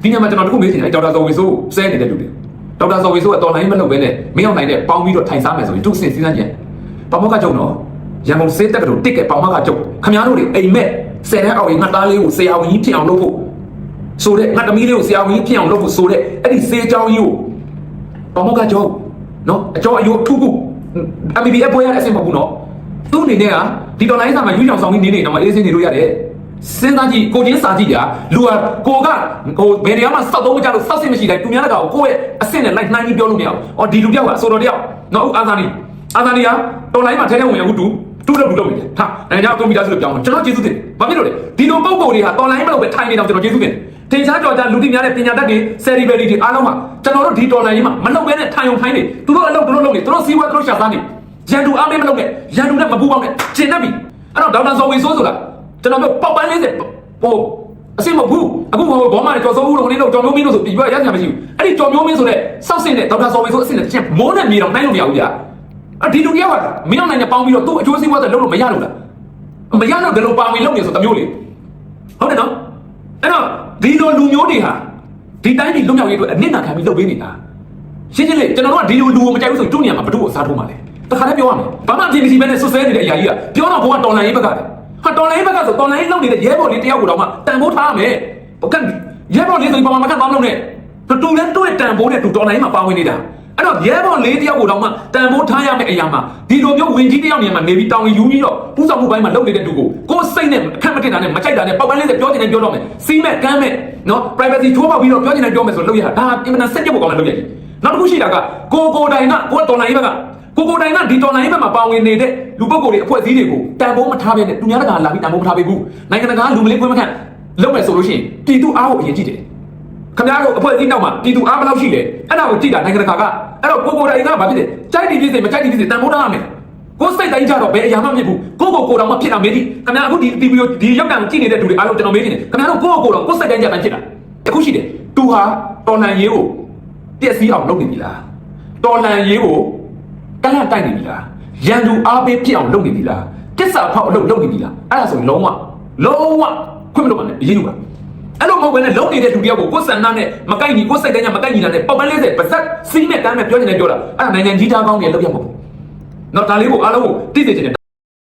ဒီညမှာကျွန်တော်တခုမေးချင်တယ်ဒေါက်တာဇော်ဝေဆိုးဆဲနေတဲ့လူတွေဒေါက်တာဇော်ဝေဆိုးကတော်လိုင်းမလုပ်ဘဲနဲ့မင်းအောင်နိုင်တဲ့ပေါင်းပြီးတော့ထိုင်စားမယ်ဆိုရင်သူ့အစဉ်စဉ်းစားကြည့်ပေါမောကကျုံတော့ရန်ကုန်စေးတက်ကတော်တစ်ကဲပေါမောကကျုံခမရတို့တွေအိမ်မက်ဆယ်တဲ့အောက်ရင်ငါသားလေးကိုဆရာဝန်ကြီးဖြစ်အောင်လုပ်ဖို့ဆိုတဲ့ငါသမီးလေးကိုဆရာဝန်ကြီးဖြစ်အောင်လုပ်ဖို့ဆိုတဲ့အဲ့ဒီစေးကြောင်းကြီးကိုပေါမောကကျုံနော်အကျော်အယိုးထုခု MBBF ပွဲရတဲ့အဆင့်မဟုတ်ဘူးနော်သူ့အနေနဲ့ကဒီတော်လိုင်းစာမှာယူချောင်ဆောင်ပြီးနေတော့မှအေးစင်းနေလို့ရတယ်စဉ်းစားကြည့်ကိုချင်းစာကြည့်ကြလူကကိုကဟိုဘယ်နေရာမှာစောက်တော့မကြလို့စောက်စစ်မရှိတိုင်းသူများတကောင်ကိုယ့်ရဲ့အဆင့်နဲ့လိုက်နှိုင်းပြီးပြောလို့မရဘူး။အော်ဒီလူတယောက်ကအဆိုတော်တယောက်နော်အာသာနီကတော်လိုင်းမှာထဲထဲဝင်အခုတူလို့နေတယ်။ဟာနိုင်ငံခြားကွန်ပျူတာဆိုလို့ပြောင်းတော့ကျွန်တော်ကျေးဇူးတင်။ဘာဖြစ်လို့လဲဒီလိုပုံပုံတွေဟာတော်လိုင်းမလို့ပဲထိုင်နေတော့ကျွန်တော်ကျေးဇူးတင်။ထင်ရှားကြော်ကြလူတိများတဲ့ပညာတတ်တွေ celebrity တွေအားလုံးမှာကျွန်တော်တို့ဒီတော်လိုင်းကြီးမှာမလုပ်ဘဲနဲ့ထိုင်ုံထိုင်းနေသူတို့အလုပ်သူတို့လုပ်နေသူတို့စီးပွားသူတို့ရှာသားနေရန်သူအားမင်းမလုပ်နဲ့ရန်သူနဲ့မပူပေါင်းနဲ့ကျင်တတ်ပြီ။အဲ့တော့ဒေါက်တာဇော်ဝေဆိုးဆိုတာကျွန်တော်တို့ပေါက်ပန်း40ဟိုအစစ်မဟုတ်ဘူးအခုဟိုဘောမှာကျော်စိုးဦးတို့ခင်းတို့ကြော်မျိုးမင်းတို့ဆိုပြီးပြောရရမှာမရှိဘူးအဲ့ဒီကြော်မျိုးမင်းဆိုတဲ့စောက်စင်တဲ့ဒေါက်တာဇော်ဝေဆိုအစစ်နဲ့ချင်းမိုးနဲ့မြေတော့နိုင်လို့မရဘူးကြာအဲ့ဒီလူတယောက်ကမင်းအောင်နိုင်နဲ့ပေါင်းပြီးတော့သူ့အကျိုးစီးပွားသက်လုပ်လို့မရလို့လားမရတော့ဘယ်လိုပါဝင်လုပ်နေဆိုတမျိုးလေဟုတ်တယ်နော်အဲ့တော့ဒီလိုလူမျိုးတွေဟာဒီတိုင်းပြည်လွတ်မြောက်ရေးအတွက်အနစ်နာခံပြီးလုပ်ပေးနေတာရှင်းရှင်းလေးကျွန်တော်တို့ကဒီလိုလူကိုမကြိုက်ဘူးဆိုရင်တို့နေရာမှာဘယ်သူ့ကိုစားထိုးမှာလဲတခါတည်းပြောရမယ်ဘာမှအပြင်မရှိဘဲနဲ့ဆွဆွဲနေတဲ့အရာကြီးကပြောတော့ဘောကတော်လန်ရေးဘက်ကတယ်ဟာတော်လိုင်းဘက်ကဆိုတော်လိုင်းလုပ်နေတဲ့ရဲဘော်လေးတယောက်ကိုတော့မှတန်ဖိုးထားရမယ်။ဟုတ်ကဲ့ရဲဘော်လေးဆိုရင်ဘာမှမခံသွားမလို့နဲ့တူလဲတူရဲ့တန်ဖိုးနဲ့တူတော်လိုင်းမှာပါဝင်နေတာ။အဲ့တော့ရဲဘော်လေးတယောက်ကိုတော့မှတန်ဖိုးထားရမယ့်အရာမှာဒီလိုမျိုးဝင်ကြီးတယောက်နေရာမှာနေပြီးတောင်းယူပြီးတော့ပူဆောင်မှုပိုင်းမှာလုပ်နေတဲ့တူကိုစိတ်နဲ့အခက်မတင်တာနဲ့မကြိုက်တာနဲ့ပေါက်ပန်းလေးနဲ့ပြောချင်တယ်ပြောတော့မယ်။စီးမဲ့ကမ်းမဲ့နော် privacy ချိုးပေါက်ပြီးတော့ပြောချင်တယ်ပြောမယ်ဆိုလုပ်ရတာဒါအင်မတန်စက်ကြက်ဖို့ကောင်းတယ်လုပ်ရည်။နောက်တစ်ခုရှိတာကကိုတိုင်ကကိုတော်လိုင်းဘက်ကကိုတိုင်ကဒီတော်လိုင်းဘက်မှာပါဝင်နေတဲ့လူပုဂ္ဂိုလ်တွေအဖွဲ့အစည်းတွေကိုတန်ဖိုးမထားဘဲနဲ့သူများတကာလာပြီးတန်ဖိုးမထားပေးဘူးနိုင်ငံတကာလူမလေးခွင့်မခံလုပ်မယ်ဆိုလို့ရှိရင်ပြည်သူအားကိုအရင်ကြည့်တယ်ခင်ဗျားတို့အဖွဲ့အစည်းနောက်မှာပြည်သူအားဘယ်လောက်ရှိလဲအဲ့ဒါကိုကြည့်တာနိုင်ငံတကာကအဲ့တော့ကိုတိုင်ကဘာဖြစ်လဲကြိုက်တယ်ဖြစ်စေမကြိုက်တယ်ဖြစ်စေတန်ဖိုးထားရမယ်ကိုစိတ်တိုင်းကြတော့ဘယ်အရာမှမဖြစ်ဘူးကိုတောင်မှဖြစ်တာမေးကြည့်ခင်ဗျားအခုဒီ TV ဒီရောက်တာကိုကြည့်နေတဲ့လူတွေအားလုံးကျွန်တော်မေးနေတယ်ခင်ဗျားတို့ကိုတောင်ကိုစိတ်တိုင်းကြတိုင်းဖြစ်တာအခုရှိတယ်သူဟာတော်လန်ရေးကိုပြည့်စည်အောင်လုပ်နေပြီလားတော်လန်ရေးကိုတန်းတိုက်နေပြီလားရန်သူအားပေးဖြစ်အောင်လုပ်နေပြီလားတစ္ဆာဖောက်အလုပ်လုပ်နေပြီလားအဲ့ဒါဆိုရင်လုံးဝခွင့်မလို့ပါနဲ့အရေးယူပါအဲ့လိုမဟုတ်ဘဲနဲ့လုံးနေတဲ့လူတယောက်ကိုကိုယ်ဆန္ဒနဲ့မကိုက်ညီကိုယ်စိတ်တိုင်းကမကိုက်ညီတာနဲ့ပေါက်ပန်း40ပါဇက်စီးနဲ့တန်းနဲ့ပြောနေတယ်ပြောတာအဲ့ဒါနိုင်ငံကြီးသားကောင်းတွေလောက်ရမှာပေါ့နော်ဒါလေးကိုအားလုံးကိုသိစေချင်တယ်